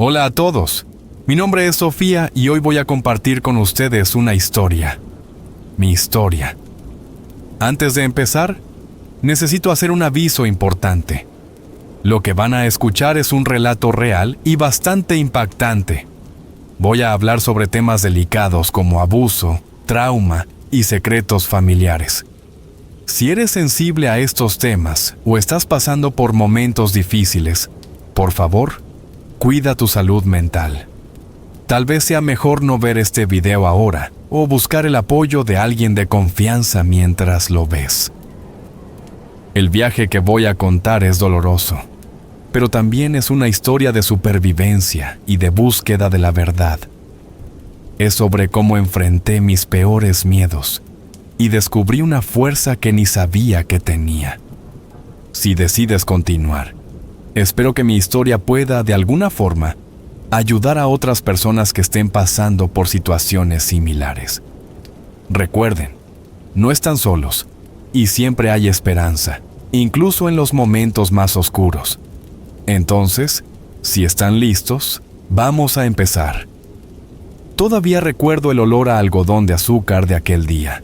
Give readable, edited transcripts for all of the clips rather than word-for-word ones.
Hola a todos, mi nombre es Sofía y hoy voy a compartir con ustedes una historia. Mi historia. Antes de empezar, necesito hacer un aviso importante. Lo que van a escuchar es un relato real y bastante impactante. Voy a hablar sobre temas delicados como abuso, trauma y secretos familiares. Si eres sensible a estos temas o estás pasando por momentos difíciles, por favor, cuida tu salud mental. Tal vez sea mejor no ver este video ahora o buscar el apoyo de alguien de confianza mientras lo ves. El viaje que voy a contar es doloroso, pero también es una historia de supervivencia y de búsqueda de la verdad. Es sobre cómo enfrenté mis peores miedos y descubrí una fuerza que ni sabía que tenía. Si decides continuar, espero que mi historia pueda, de alguna forma, ayudar a otras personas que estén pasando por situaciones similares. Recuerden, no están solos y siempre hay esperanza, incluso en los momentos más oscuros. Entonces, si están listos, vamos a empezar. Todavía recuerdo el olor a algodón de azúcar de aquel día.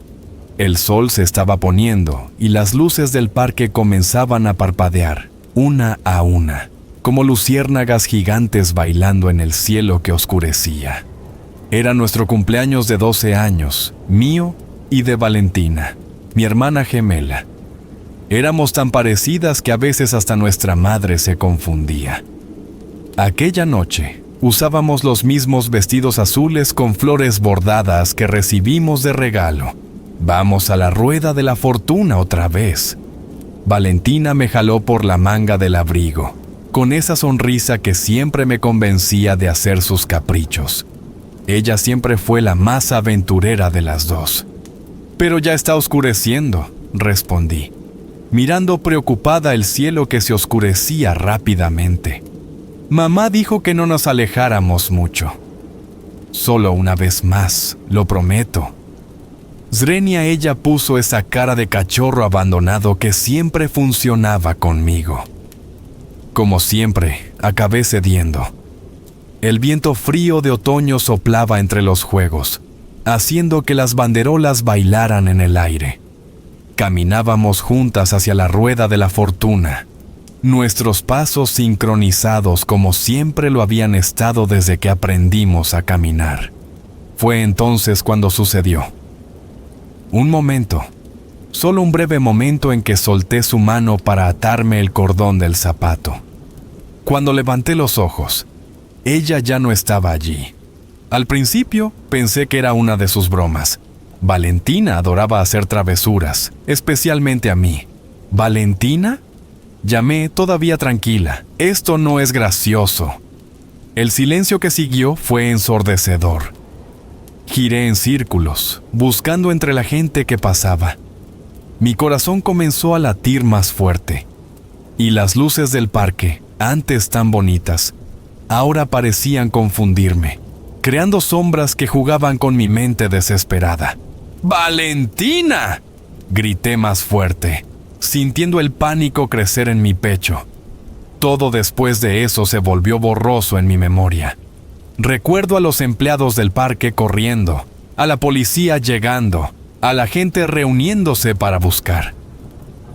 El sol se estaba poniendo y las luces del parque comenzaban a parpadear, una a una, como luciérnagas gigantes bailando en el cielo que oscurecía. Era nuestro cumpleaños de 12 años, mío y de Valentina, mi hermana gemela. Éramos tan parecidas que a veces hasta nuestra madre se confundía. Aquella noche, usábamos los mismos vestidos azules con flores bordadas que recibimos de regalo. Vamos a la rueda de la fortuna otra vez. Valentina me jaló por la manga del abrigo, con esa sonrisa que siempre me convencía de hacer sus caprichos. Ella siempre fue la más aventurera de las dos. Pero ya está oscureciendo, respondí, mirando preocupada el cielo que se oscurecía rápidamente. Mamá dijo que no nos alejáramos mucho. Solo una vez más, lo prometo. Zrenia, ella puso esa cara de cachorro abandonado que siempre funcionaba conmigo. Como siempre, acabé cediendo. El viento frío de otoño soplaba entre los juegos, haciendo que las banderolas bailaran en el aire. Caminábamos juntas hacia la rueda de la fortuna, nuestros pasos sincronizados como siempre lo habían estado desde que aprendimos a caminar. Fue entonces cuando sucedió. Un momento, solo un breve momento en que solté su mano para atarme el cordón del zapato. Cuando levanté los ojos, ella ya no estaba allí. Al principio pensé que era una de sus bromas. Valentina adoraba hacer travesuras, especialmente a mí. ¿Valentina? Llamé todavía tranquila. Esto no es gracioso. El silencio que siguió fue ensordecedor. Giré en círculos, buscando entre la gente que pasaba. Mi corazón comenzó a latir más fuerte, y las luces del parque, antes tan bonitas, ahora parecían confundirme, creando sombras que jugaban con mi mente desesperada. ¡Valentina!, grité más fuerte, sintiendo el pánico crecer en mi pecho. Todo después de eso se volvió borroso en mi memoria. Recuerdo a los empleados del parque corriendo, a la policía llegando, a la gente reuniéndose para buscar.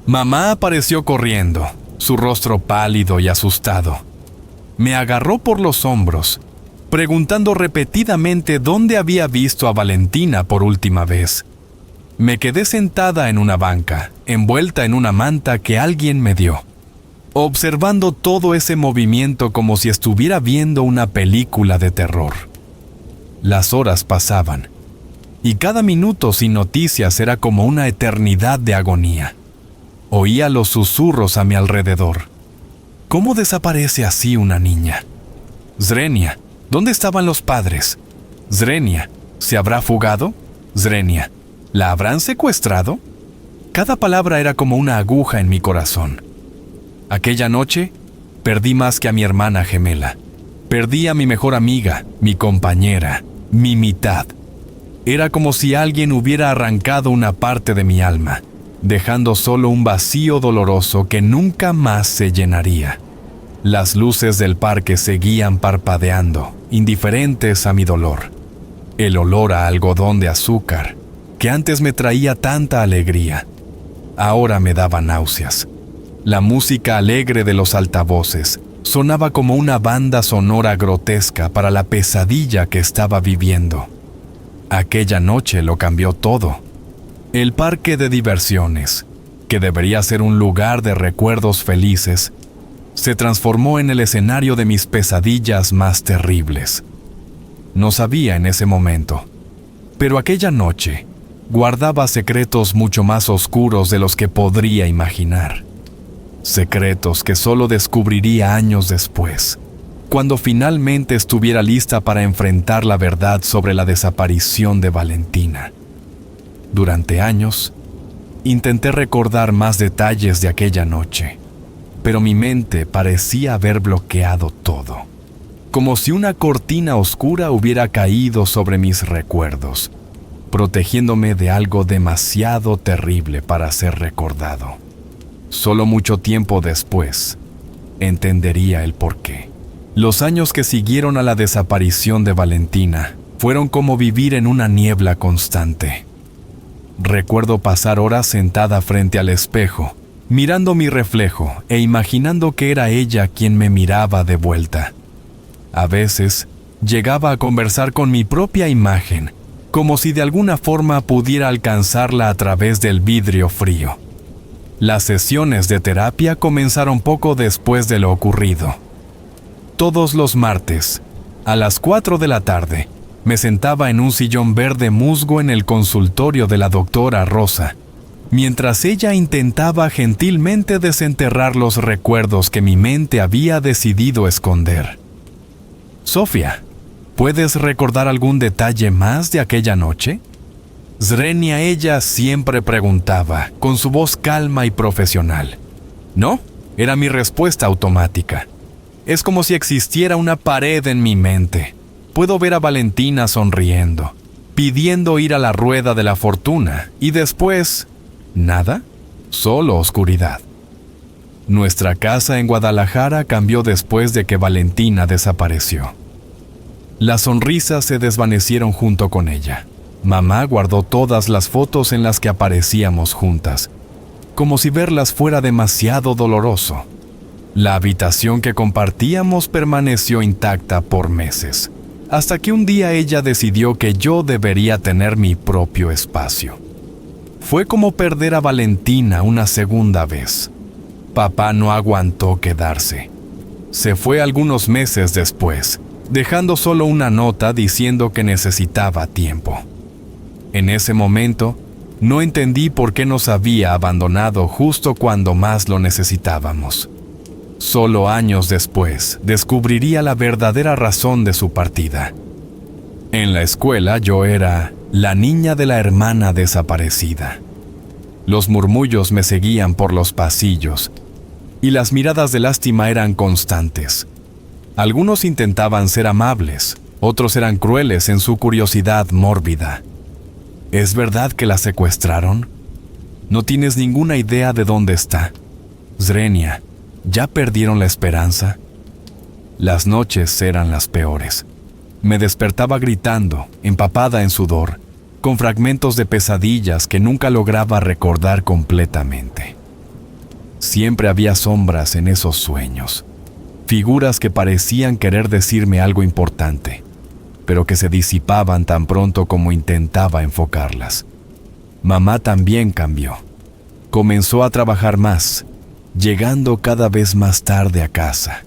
Mamá apareció corriendo, su rostro pálido y asustado. Me agarró por los hombros, preguntando repetidamente dónde había visto a Valentina por última vez. Me quedé sentada en una banca, envuelta en una manta que alguien me dio, observando todo ese movimiento como si estuviera viendo una película de terror. Las horas pasaban, y cada minuto sin noticias era como una eternidad de agonía. Oía los susurros a mi alrededor. ¿Cómo desaparece así una niña? Zrenia, ¿dónde estaban los padres? Zrenia, ¿se habrá fugado? Zrenia, ¿la habrán secuestrado? Cada palabra era como una aguja en mi corazón. Aquella noche, perdí más que a mi hermana gemela. Perdí a mi mejor amiga, mi compañera, mi mitad. Era como si alguien hubiera arrancado una parte de mi alma, dejando solo un vacío doloroso que nunca más se llenaría. Las luces del parque seguían parpadeando, indiferentes a mi dolor. El olor a algodón de azúcar, que antes me traía tanta alegría, ahora me daba náuseas. La música alegre de los altavoces sonaba como una banda sonora grotesca para la pesadilla que estaba viviendo. Aquella noche lo cambió todo. El parque de diversiones, que debería ser un lugar de recuerdos felices, se transformó en el escenario de mis pesadillas más terribles. No sabía en ese momento, pero aquella noche guardaba secretos mucho más oscuros de los que podría imaginar. Secretos que solo descubriría años después, cuando finalmente estuviera lista para enfrentar la verdad sobre la desaparición de Valentina. Durante años, intenté recordar más detalles de aquella noche, pero mi mente parecía haber bloqueado todo, como si una cortina oscura hubiera caído sobre mis recuerdos, protegiéndome de algo demasiado terrible para ser recordado. Solo mucho tiempo después, entendería el porqué. Los años que siguieron a la desaparición de Valentina fueron como vivir en una niebla constante. Recuerdo pasar horas sentada frente al espejo, mirando mi reflejo e imaginando que era ella quien me miraba de vuelta. A veces, llegaba a conversar con mi propia imagen, como si de alguna forma pudiera alcanzarla a través del vidrio frío. Las sesiones de terapia comenzaron poco después de lo ocurrido. Todos los martes, a las 4 de la tarde, me sentaba en un sillón verde musgo en el consultorio de la doctora Rosa, mientras ella intentaba gentilmente desenterrar los recuerdos que mi mente había decidido esconder. Sofía, ¿puedes recordar algún detalle más de aquella noche? Zrenia, ella siempre preguntaba, con su voz calma y profesional. No, era mi respuesta automática. Es como si existiera una pared en mi mente. Puedo ver a Valentina sonriendo, pidiendo ir a la rueda de la fortuna, y después, nada, solo oscuridad. Nuestra casa en Guadalajara cambió después de que Valentina desapareció. Las sonrisas se desvanecieron junto con ella. Mamá guardó todas las fotos en las que aparecíamos juntas, como si verlas fuera demasiado doloroso. La habitación que compartíamos permaneció intacta por meses, hasta que un día ella decidió que yo debería tener mi propio espacio. Fue como perder a Valentina una segunda vez. Papá no aguantó quedarse. Se fue algunos meses después, dejando solo una nota diciendo que necesitaba tiempo. En ese momento, no entendí por qué nos había abandonado justo cuando más lo necesitábamos. Solo años después, descubriría la verdadera razón de su partida. En la escuela yo era la niña de la hermana desaparecida. Los murmullos me seguían por los pasillos, y las miradas de lástima eran constantes. Algunos intentaban ser amables, otros eran crueles en su curiosidad mórbida. ¿Es verdad que la secuestraron? No tienes ninguna idea de dónde está. Zrenia, ¿ya perdieron la esperanza? Las noches eran las peores. Me despertaba gritando, empapada en sudor, con fragmentos de pesadillas que nunca lograba recordar completamente. Siempre había sombras en esos sueños, figuras que parecían querer decirme algo importante, pero que se disipaban tan pronto como intentaba enfocarlas. Mamá también cambió. Comenzó a trabajar más, llegando cada vez más tarde a casa.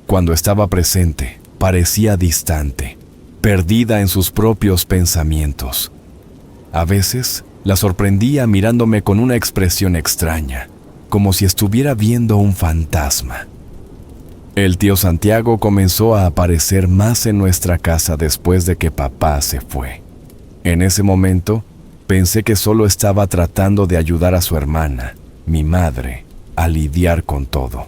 Cuando estaba presente, parecía distante, perdida en sus propios pensamientos. A veces, la sorprendía mirándome con una expresión extraña, como si estuviera viendo un fantasma. El tío Santiago comenzó a aparecer más en nuestra casa después de que papá se fue. En ese momento, pensé que solo estaba tratando de ayudar a su hermana, mi madre, a lidiar con todo.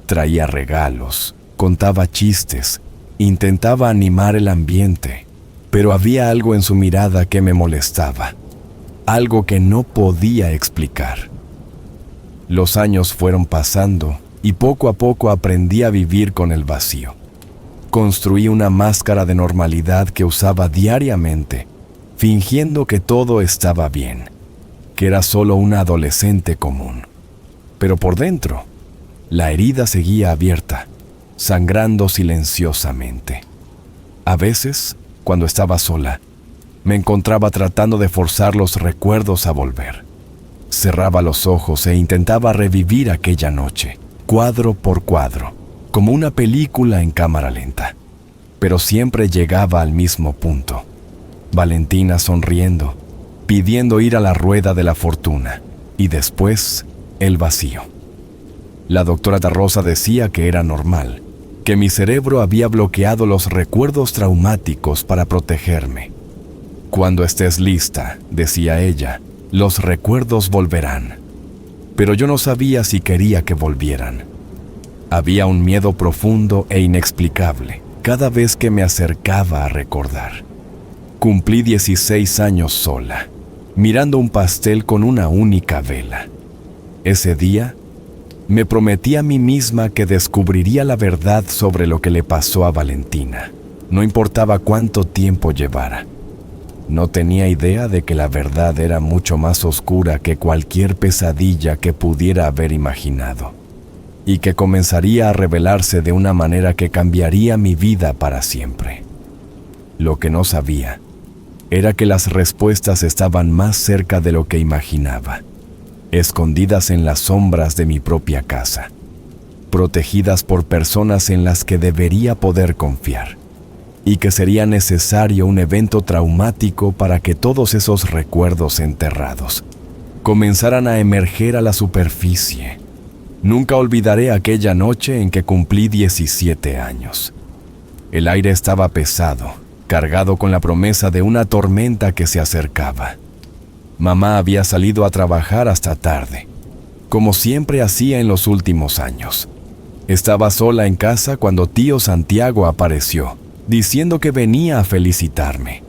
Traía regalos, contaba chistes, intentaba animar el ambiente, pero había algo en su mirada que me molestaba, algo que no podía explicar. Los años fueron pasando y poco a poco aprendí a vivir con el vacío. Construí una máscara de normalidad que usaba diariamente, fingiendo que todo estaba bien, que era solo una adolescente común. Pero por dentro, la herida seguía abierta, sangrando silenciosamente. A veces, cuando estaba sola, me encontraba tratando de forzar los recuerdos a volver. Cerraba los ojos e intentaba revivir aquella noche, cuadro por cuadro, como una película en cámara lenta. Pero siempre llegaba al mismo punto. Valentina sonriendo, pidiendo ir a la rueda de la fortuna, y después, el vacío. La doctora Tarrosa decía que era normal, que mi cerebro había bloqueado los recuerdos traumáticos para protegerme. Cuando estés lista, decía ella, los recuerdos volverán. Pero yo no sabía si quería que volvieran. Había un miedo profundo e inexplicable cada vez que me acercaba a recordar. Cumplí 16 años sola, mirando un pastel con una única vela. Ese día, me prometí a mí misma que descubriría la verdad sobre lo que le pasó a Valentina, no importaba cuánto tiempo llevara. No tenía idea de que la verdad era mucho más oscura que cualquier pesadilla que pudiera haber imaginado, y que comenzaría a revelarse de una manera que cambiaría mi vida para siempre. Lo que no sabía era que las respuestas estaban más cerca de lo que imaginaba, escondidas en las sombras de mi propia casa, protegidas por personas en las que debería poder confiar, y que sería necesario un evento traumático para que todos esos recuerdos enterrados comenzaran a emerger a la superficie. Nunca olvidaré aquella noche en que cumplí 17 años. El aire estaba pesado, cargado con la promesa de una tormenta que se acercaba. Mamá había salido a trabajar hasta tarde, como siempre hacía en los últimos años. Estaba sola en casa cuando tío Santiago apareció, diciendo que venía a felicitarme.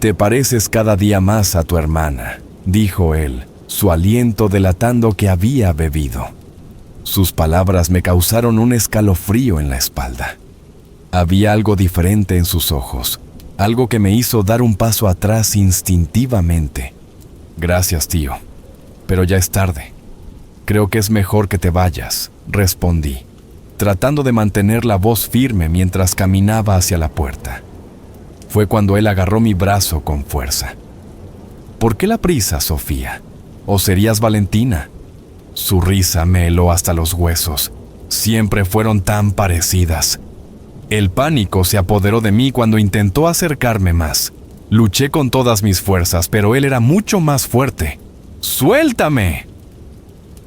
«Te pareces cada día más a tu hermana», dijo él, su aliento delatando que había bebido. Sus palabras me causaron un escalofrío en la espalda. Había algo diferente en sus ojos, algo que me hizo dar un paso atrás instintivamente. «Gracias, tío, pero ya es tarde. Creo que es mejor que te vayas», respondí, tratando de mantener la voz firme mientras caminaba hacia la puerta. Fue cuando él agarró mi brazo con fuerza. «¿Por qué la prisa, Sofía? ¿O serías Valentina?» Su risa me heló hasta los huesos. Siempre fueron tan parecidas. El pánico se apoderó de mí cuando intentó acercarme más. Luché con todas mis fuerzas, pero él era mucho más fuerte. «¡Suéltame!»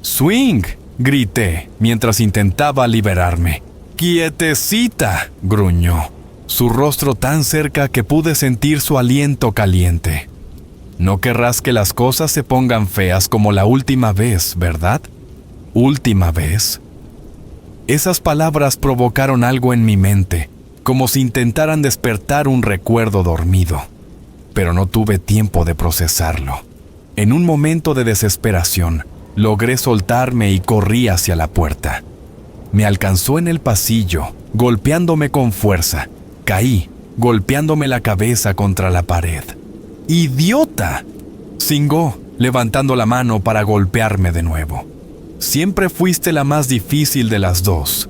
«¡Swing!», grité mientras intentaba liberarme. «¡Quietecita!», gruñó, su rostro tan cerca que pude sentir su aliento caliente. «No querrás que las cosas se pongan feas como la última vez, ¿verdad?». «¿Última vez?». Esas palabras provocaron algo en mi mente, como si intentaran despertar un recuerdo dormido. Pero no tuve tiempo de procesarlo. En un momento de desesperación, logré soltarme y corrí hacia la puerta. Me alcanzó en el pasillo, golpeándome con fuerza. Caí, golpeándome la cabeza contra la pared. ¡Idiota!, cingó, levantando la mano para golpearme de nuevo. «Siempre fuiste la más difícil de las dos».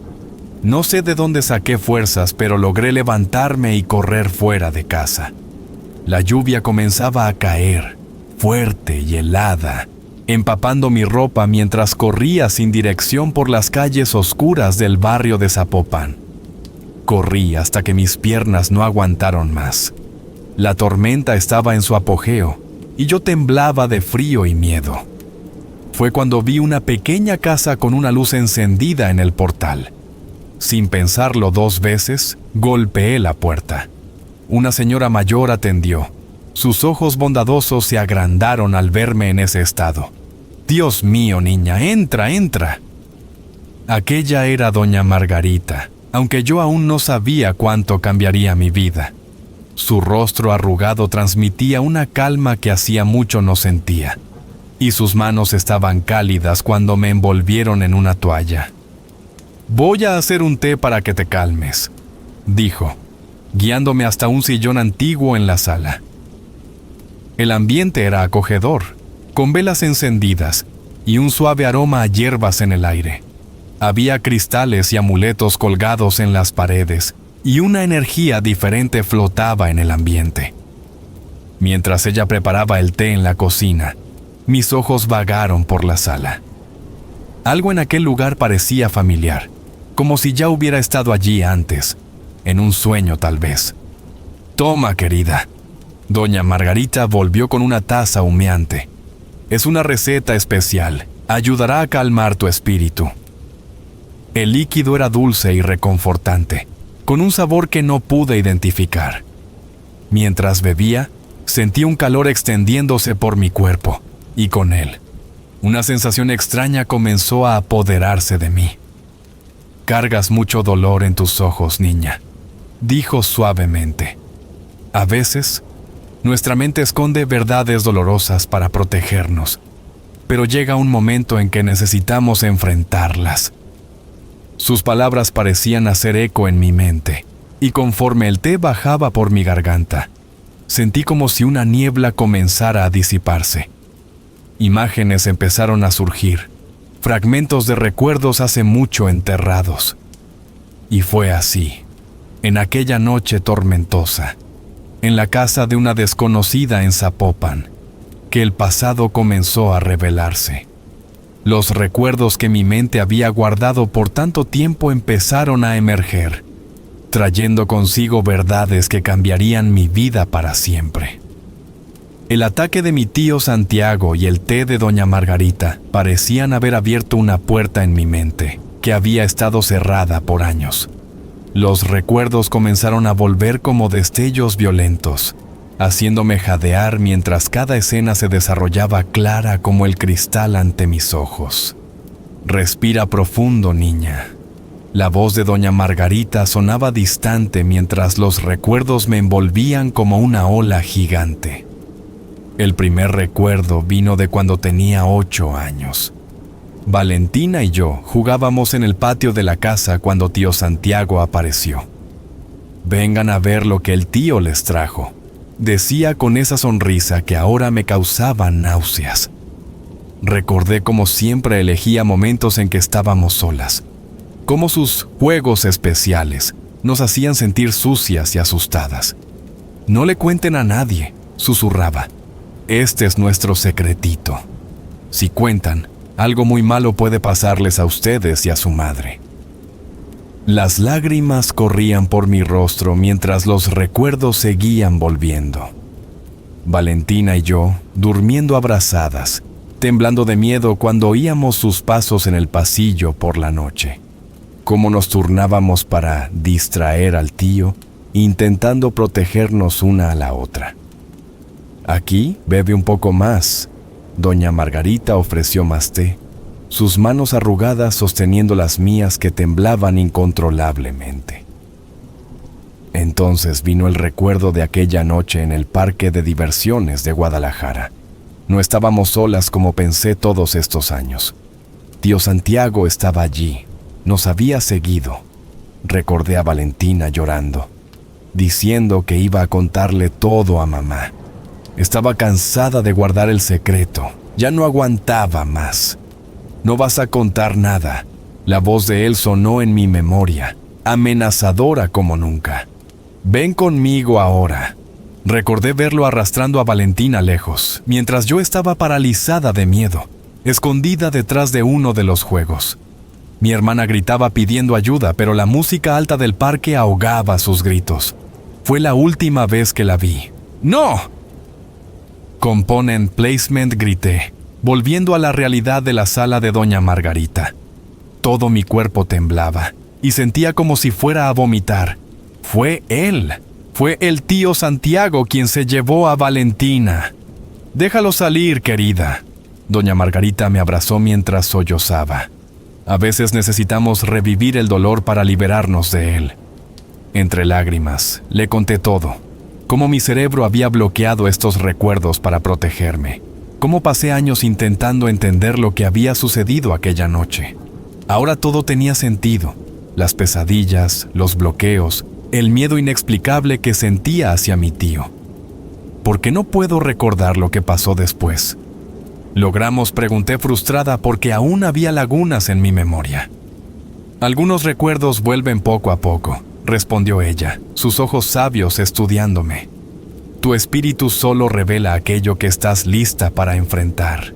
No sé de dónde saqué fuerzas, pero logré levantarme y correr fuera de casa. La lluvia comenzaba a caer, fuerte y helada, empapando mi ropa mientras corría sin dirección por las calles oscuras del barrio de Zapopan. Corrí hasta que mis piernas no aguantaron más. La tormenta estaba en su apogeo y yo temblaba de frío y miedo. Fue cuando vi una pequeña casa con una luz encendida en el portal. Sin pensarlo 2 veces, golpeé la puerta. Una señora mayor atendió. Sus ojos bondadosos se agrandaron al verme en ese estado. «Dios mío, niña, entra, entra». Aquella era doña Margarita, aunque yo aún no sabía cuánto cambiaría mi vida. Su rostro arrugado transmitía una calma que hacía mucho no sentía, y sus manos estaban cálidas cuando me envolvieron en una toalla. Voy a hacer un té para que te calmes, dijo, guiándome hasta un sillón antiguo en la sala. El ambiente era acogedor, con velas encendidas y un suave aroma a hierbas en el aire. Había cristales y amuletos colgados en las paredes, y una energía diferente flotaba en el ambiente. Mientras ella preparaba el té en la cocina, mis ojos vagaron por la sala. Algo en aquel lugar parecía familiar, como si ya hubiera estado allí antes, en un sueño tal vez. Toma, querida. Doña Margarita volvió con una taza humeante. Es una receta especial, ayudará a calmar tu espíritu. El líquido era dulce y reconfortante, con un sabor que no pude identificar. Mientras bebía, sentí un calor extendiéndose por mi cuerpo, y con él, una sensación extraña comenzó a apoderarse de mí. Cargas mucho dolor en tus ojos, niña, dijo suavemente. A veces, nuestra mente esconde verdades dolorosas para protegernos, pero llega un momento en que necesitamos enfrentarlas. Sus palabras parecían hacer eco en mi mente, y conforme el té bajaba por mi garganta, sentí como si una niebla comenzara a disiparse. Imágenes empezaron a surgir, fragmentos de recuerdos hace mucho enterrados. Y fue así, en aquella noche tormentosa, en la casa de una desconocida en Zapopan, que el pasado comenzó a revelarse. Los recuerdos que mi mente había guardado por tanto tiempo empezaron a emerger, trayendo consigo verdades que cambiarían mi vida para siempre. El ataque de mi tío Santiago y el té de doña Margarita parecían haber abierto una puerta en mi mente, que había estado cerrada por años. Los recuerdos comenzaron a volver como destellos violentos, haciéndome jadear mientras cada escena se desarrollaba clara como el cristal ante mis ojos. Respira profundo, niña. La voz de doña Margarita sonaba distante mientras los recuerdos me envolvían como una ola gigante. El primer recuerdo vino de cuando tenía 8 años. Valentina y yo jugábamos en el patio de la casa cuando tío Santiago apareció. «Vengan a ver lo que el tío les trajo», decía con esa sonrisa que ahora me causaba náuseas. Recordé cómo siempre elegía momentos en que estábamos solas, cómo sus juegos especiales nos hacían sentir sucias y asustadas. «No le cuenten a nadie», susurraba. «Este es nuestro secretito. Si cuentan, algo muy malo puede pasarles a ustedes y a su madre». Las lágrimas corrían por mi rostro mientras los recuerdos seguían volviendo. Valentina y yo, durmiendo abrazadas, temblando de miedo cuando oíamos sus pasos en el pasillo por la noche. Cómo nos turnábamos para distraer al tío, intentando protegernos una a la otra. «Aquí, bebe un poco más». Doña Margarita ofreció más té, sus manos arrugadas sosteniendo las mías que temblaban incontrolablemente. Entonces vino el recuerdo de aquella noche en el parque de diversiones de Guadalajara. No estábamos solas como pensé todos estos años. Tío Santiago estaba allí, nos había seguido. Recordé a Valentina llorando, diciendo que iba a contarle todo a mamá. Estaba cansada de guardar el secreto, ya no aguantaba más. «No vas a contar nada». La voz de él sonó en mi memoria, amenazadora como nunca. «Ven conmigo ahora». Recordé verlo arrastrando a Valentina lejos, mientras yo estaba paralizada de miedo, escondida detrás de uno de los juegos. Mi hermana gritaba pidiendo ayuda, pero la música alta del parque ahogaba sus gritos. Fue la última vez que la vi. «¡No!». «Component placement», grité, volviendo a la realidad de la sala de doña Margarita. Todo mi cuerpo temblaba y sentía como si fuera a vomitar. Fue él. Fue el tío Santiago quien se llevó a Valentina. «Déjalo salir, querida». Doña Margarita me abrazó mientras sollozaba. A veces necesitamos revivir el dolor para liberarnos de él. Entre lágrimas, le conté todo. Cómo mi cerebro había bloqueado estos recuerdos para protegerme. Cómo pasé años intentando entender lo que había sucedido aquella noche. Ahora todo tenía sentido. las pesadillas, los bloqueos, el miedo inexplicable que sentía hacia mi tío. ¿Por qué no puedo recordar lo que pasó después? Logramos, pregunté frustrada porque aún había lagunas en mi memoria. Algunos recuerdos vuelven poco a poco, respondió ella, sus ojos sabios estudiándome. Tu espíritu solo revela aquello que estás lista para enfrentar.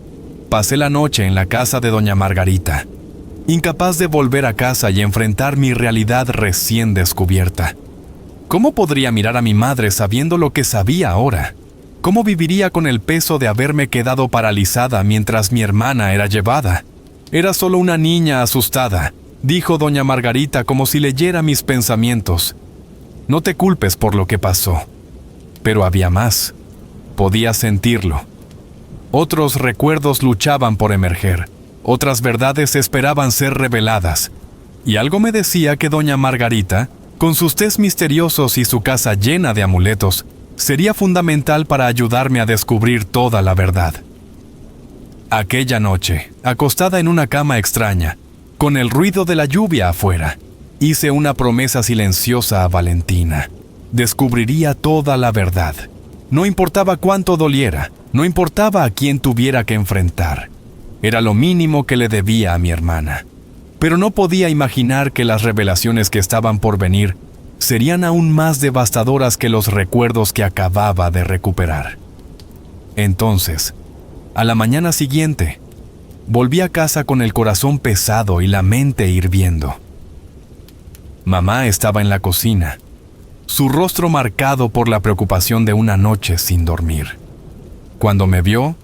Pasé la noche en la casa de doña Margarita, incapaz de volver a casa y enfrentar mi realidad recién descubierta. ¿Cómo podría mirar a mi madre sabiendo lo que sabía ahora? ¿Cómo viviría con el peso de haberme quedado paralizada mientras mi hermana era llevada? Era solo una niña asustada, dijo doña Margarita como si leyera mis pensamientos. No te culpes por lo que pasó. Pero había más. Podía sentirlo. Otros recuerdos luchaban por emerger. Otras verdades esperaban ser reveladas. Y algo me decía que doña Margarita, con sus tés misteriosos y su casa llena de amuletos, sería fundamental para ayudarme a descubrir toda la verdad. Aquella noche, acostada en una cama extraña, con el ruido de la lluvia afuera, hice una promesa silenciosa a Valentina. Descubriría toda la verdad. No importaba cuánto doliera, no importaba a quién tuviera que enfrentar. Era lo mínimo que le debía a mi hermana. Pero no podía imaginar que las revelaciones que estaban por venir serían aún más devastadoras que los recuerdos que acababa de recuperar. Entonces, a la mañana siguiente, volví a casa con el corazón pesado y la mente hirviendo. Mamá estaba en la cocina, su rostro marcado por la preocupación de una noche sin dormir. Cuando me vio,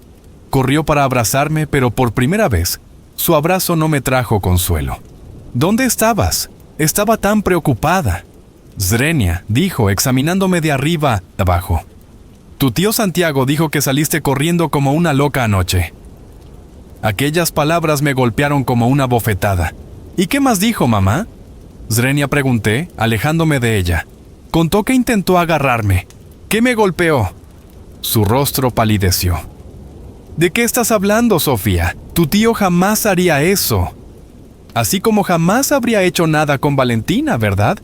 corrió para abrazarme, pero por primera vez, su abrazo no me trajo consuelo. ¿Dónde estabas? Estaba tan preocupada. Zrenia, dijo, examinándome de arriba abajo. Tu tío Santiago dijo que saliste corriendo como una loca anoche. Aquellas palabras me golpearon como una bofetada. ¿Y qué más dijo, mamá? Zrenia, pregunté, alejándome de ella. Contó que intentó agarrarme. ¿Qué me golpeó? Su rostro palideció. ¿De qué estás hablando, Sofía? Tu tío jamás haría eso. Así como jamás habría hecho nada con Valentina, ¿verdad?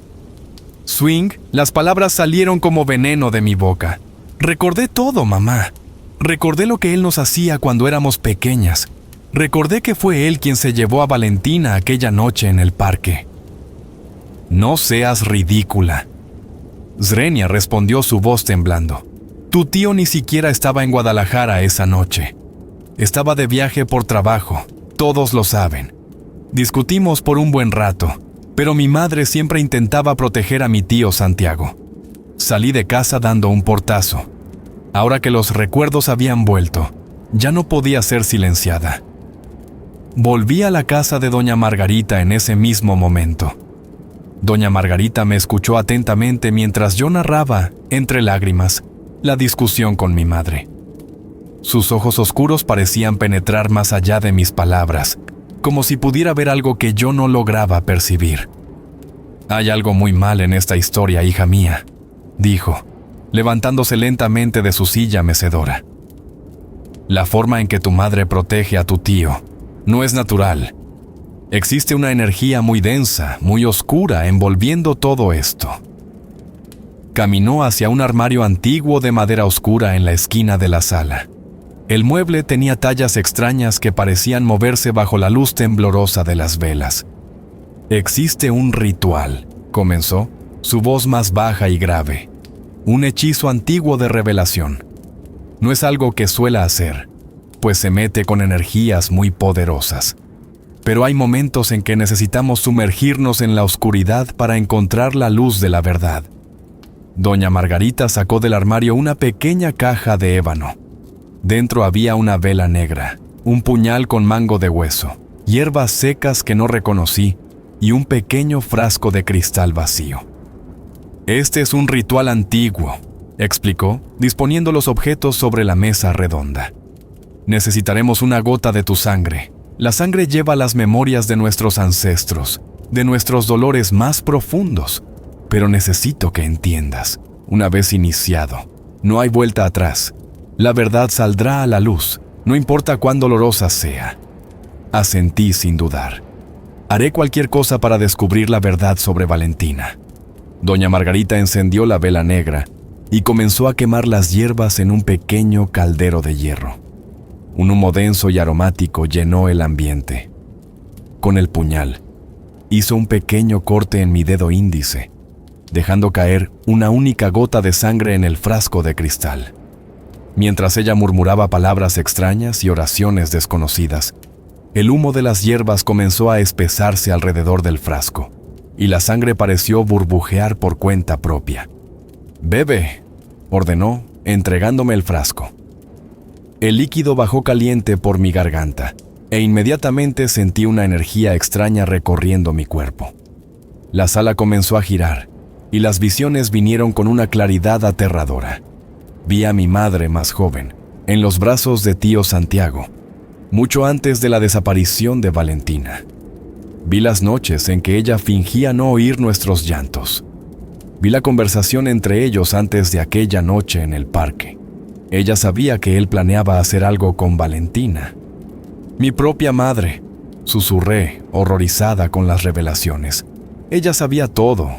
Swing, las palabras salieron como veneno de mi boca. Recordé todo, mamá. Recordé lo que él nos hacía cuando éramos pequeñas. Recordé que fue él quien se llevó a Valentina aquella noche en el parque. No seas ridícula. Zrenia, respondió su voz temblando. Tu tío ni siquiera estaba en Guadalajara esa noche. Estaba de viaje por trabajo, todos lo saben. Discutimos por un buen rato, pero mi madre siempre intentaba proteger a mi tío Santiago. Salí de casa dando un portazo. Ahora que los recuerdos habían vuelto, ya no podía ser silenciada. Volví a la casa de doña Margarita en ese mismo momento. Doña Margarita me escuchó atentamente mientras yo narraba, entre lágrimas, la discusión con mi madre. Sus ojos oscuros parecían penetrar más allá de mis palabras, como si pudiera ver algo que yo no lograba percibir. Hay algo muy mal en esta historia, hija mía, dijo, levantándose lentamente de su silla mecedora. La forma en que tu madre protege a tu tío no es natural. Existe una energía muy densa, muy oscura envolviendo todo esto. Caminó hacia un armario antiguo de madera oscura en la esquina de la sala. El mueble tenía tallas extrañas que parecían moverse bajo la luz temblorosa de las velas. Existe un ritual, comenzó, su voz más baja y grave. Un hechizo antiguo de revelación. No es algo que suela hacer, pues se mete con energías muy poderosas. Pero hay momentos en que necesitamos sumergirnos en la oscuridad para encontrar la luz de la verdad. Doña Margarita sacó del armario una pequeña caja de ébano. Dentro había una vela negra, un puñal con mango de hueso, hierbas secas que no reconocí y un pequeño frasco de cristal vacío. Este es un ritual antiguo, explicó, disponiendo los objetos sobre la mesa redonda. Necesitaremos una gota de tu sangre. La sangre lleva las memorias de nuestros ancestros, de nuestros dolores más profundos. Pero necesito que entiendas, una vez iniciado, no hay vuelta atrás. La verdad saldrá a la luz, no importa cuán dolorosa sea. Asentí sin dudar. Haré cualquier cosa para descubrir la verdad sobre Valentina. Doña Margarita encendió la vela negra y comenzó a quemar las hierbas en un pequeño caldero de hierro. Un humo denso y aromático llenó el ambiente. Con el puñal, hizo un pequeño corte en mi dedo índice, dejando caer una única gota de sangre en el frasco de cristal. Mientras ella murmuraba palabras extrañas y oraciones desconocidas, el humo de las hierbas comenzó a espesarse alrededor del frasco, y la sangre pareció burbujear por cuenta propia. «Bebe», ordenó, entregándome el frasco. El líquido bajó caliente por mi garganta, e inmediatamente sentí una energía extraña recorriendo mi cuerpo. La sala comenzó a girar, y las visiones vinieron con una claridad aterradora. Vi a mi madre más joven, en los brazos de tío Santiago, mucho antes de la desaparición de Valentina. Vi las noches en que ella fingía no oír nuestros llantos. Vi la conversación entre ellos antes de aquella noche en el parque. Ella sabía que él planeaba hacer algo con Valentina. Mi propia madre, susurré, horrorizada con las revelaciones. Ella sabía todo.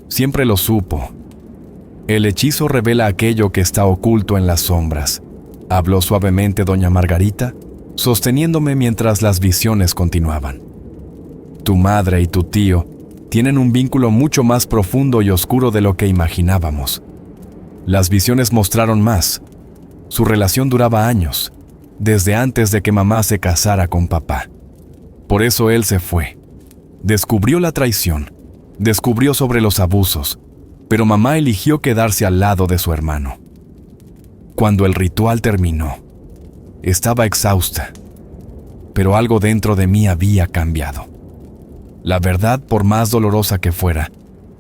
Siempre lo supo. El hechizo revela aquello que está oculto en las sombras, habló suavemente doña Margarita, sosteniéndome mientras las visiones continuaban. Tu madre y tu tío tienen un vínculo mucho más profundo y oscuro de lo que imaginábamos. Las visiones mostraron más. Su relación duraba años, desde antes de que mamá se casara con papá. Por eso él se fue. Descubrió la traición, descubrió sobre los abusos, pero mamá eligió quedarse al lado de su hermano. Cuando el ritual terminó, estaba exhausta, pero algo dentro de mí había cambiado. La verdad, por más dolorosa que fuera,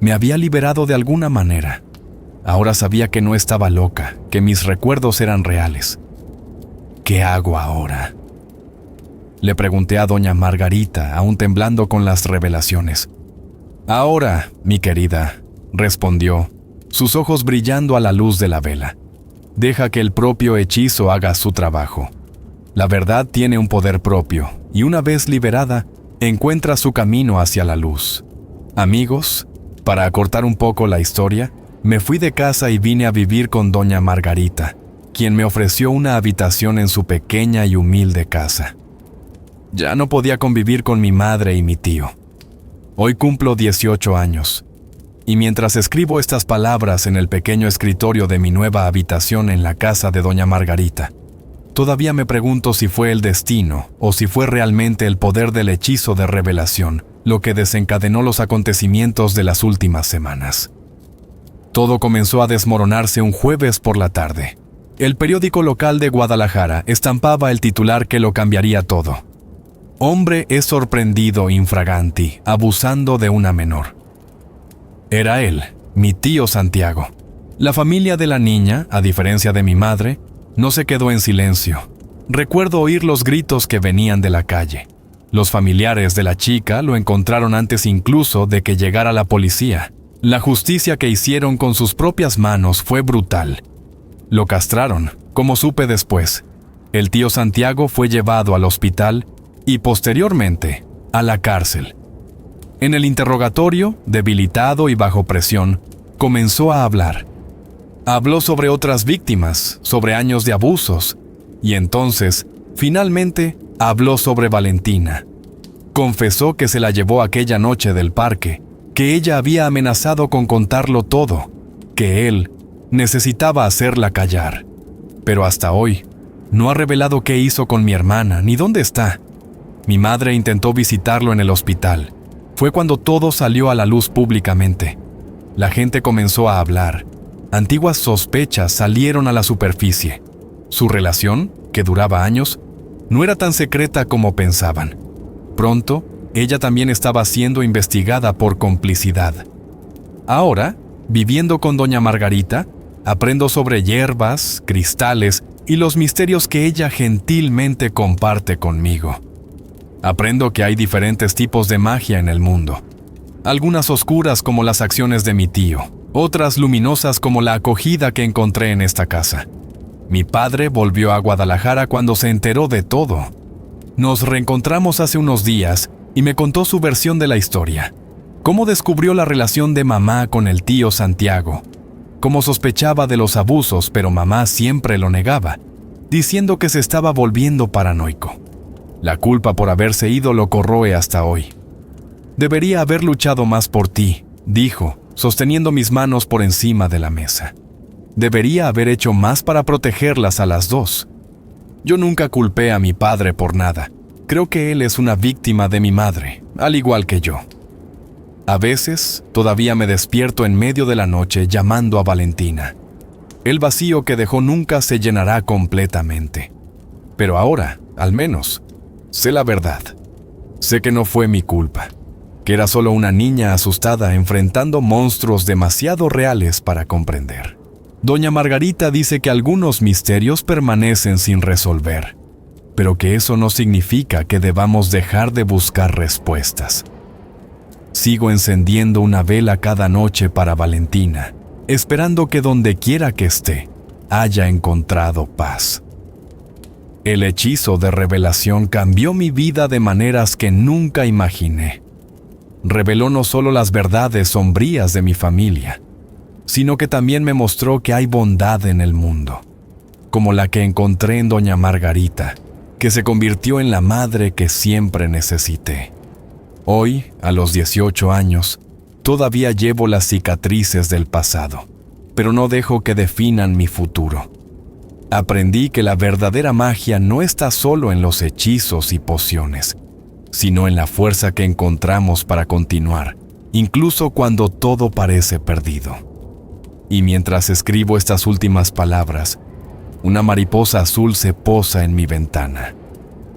me había liberado de alguna manera. Ahora sabía que no estaba loca, que mis recuerdos eran reales. ¿Qué hago ahora?, le pregunté a doña Margarita, aún temblando con las revelaciones. Ahora, mi querida, respondió, sus ojos brillando a la luz de la vela. Deja que el propio hechizo haga su trabajo. La verdad tiene un poder propio, y una vez liberada, encuentra su camino hacia la luz. Amigos, para acortar un poco la historia, me fui de casa y vine a vivir con doña Margarita, quien me ofreció una habitación en su pequeña y humilde casa. Ya no podía convivir con mi madre y mi tío. Hoy cumplo 18 años, y mientras escribo estas palabras en el pequeño escritorio de mi nueva habitación en la casa de doña Margarita, todavía me pregunto si fue el destino o si fue realmente el poder del hechizo de revelación lo que desencadenó los acontecimientos de las últimas semanas. Todo comenzó a desmoronarse un jueves por la tarde. El periódico local de Guadalajara estampaba el titular que lo cambiaría todo. Hombre es sorprendido infraganti, abusando de una menor. Era él, mi tío Santiago. La familia de la niña, a diferencia de mi madre, no se quedó en silencio. Recuerdo oír los gritos que venían de la calle. Los familiares de la chica lo encontraron antes incluso de que llegara la policía. La justicia que hicieron con sus propias manos fue brutal. Lo castraron, como supe después. El tío Santiago fue llevado al hospital y posteriormente a la cárcel. En el interrogatorio, debilitado y bajo presión, comenzó a hablar. Habló sobre otras víctimas, sobre años de abusos, y entonces, finalmente, habló sobre Valentina. Confesó que se la llevó aquella noche del parque, que ella había amenazado con contarlo todo, que él necesitaba hacerla callar. Pero hasta hoy, no ha revelado qué hizo con mi hermana ni dónde está. Mi madre intentó visitarlo en el hospital. Fue cuando todo salió a la luz públicamente. La gente comenzó a hablar. Antiguas sospechas salieron a la superficie. Su relación, que duraba años, no era tan secreta como pensaban. Pronto, ella también estaba siendo investigada por complicidad. Ahora, viviendo con doña Margarita, aprendo sobre hierbas, cristales y los misterios que ella gentilmente comparte conmigo. Aprendo que hay diferentes tipos de magia en el mundo. Algunas oscuras como las acciones de mi tío, otras luminosas como la acogida que encontré en esta casa. Mi padre volvió a Guadalajara cuando se enteró de todo. Nos reencontramos hace unos días y me contó su versión de la historia. Cómo descubrió la relación de mamá con el tío Santiago. Cómo sospechaba de los abusos, pero mamá siempre lo negaba, diciendo que se estaba volviendo paranoico. La culpa por haberse ido lo corroe hasta hoy. Debería haber luchado más por ti, dijo, sosteniendo mis manos por encima de la mesa. Debería haber hecho más para protegerlas a las dos. Yo nunca culpé a mi padre por nada. Creo que él es una víctima de mi madre, al igual que yo. A veces, todavía me despierto en medio de la noche llamando a Valentina. El vacío que dejó nunca se llenará completamente. Pero ahora, al menos, sé la verdad. Sé que no fue mi culpa, que era solo una niña asustada enfrentando monstruos demasiado reales para comprender. Doña Margarita dice que algunos misterios permanecen sin resolver, pero que eso no significa que debamos dejar de buscar respuestas. Sigo encendiendo una vela cada noche para Valentina, esperando que donde quiera que esté, haya encontrado paz. El hechizo de revelación cambió mi vida de maneras que nunca imaginé. Reveló no solo las verdades sombrías de mi familia, sino que también me mostró que hay bondad en el mundo, como la que encontré en doña Margarita, que se convirtió en la madre que siempre necesité. Hoy, a los 18 años, todavía llevo las cicatrices del pasado, pero no dejo que definan mi futuro. Aprendí que la verdadera magia no está solo en los hechizos y pociones, sino en la fuerza que encontramos para continuar, incluso cuando todo parece perdido. Y mientras escribo estas últimas palabras, una mariposa azul se posa en mi ventana.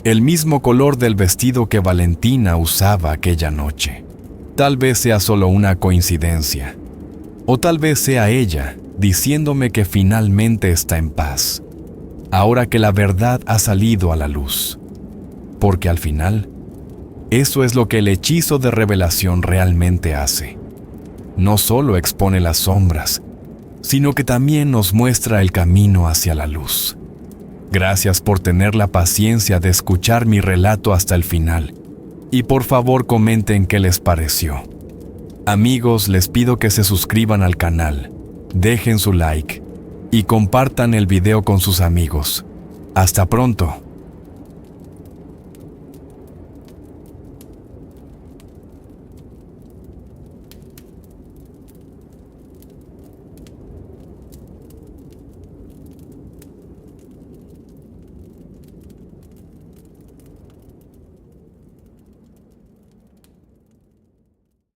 El mismo color del vestido que Valentina usaba aquella noche. Tal vez sea solo una coincidencia, o tal vez sea ella diciéndome que finalmente está en paz, ahora que la verdad ha salido a la luz. Porque al final, eso es lo que el hechizo de revelación realmente hace. No solo expone las sombras, sino que también nos muestra el camino hacia la luz. Gracias por tener la paciencia de escuchar mi relato hasta el final, y por favor comenten qué les pareció. Amigos, les pido que se suscriban al canal, dejen su like y compartan el video con sus amigos. Hasta pronto.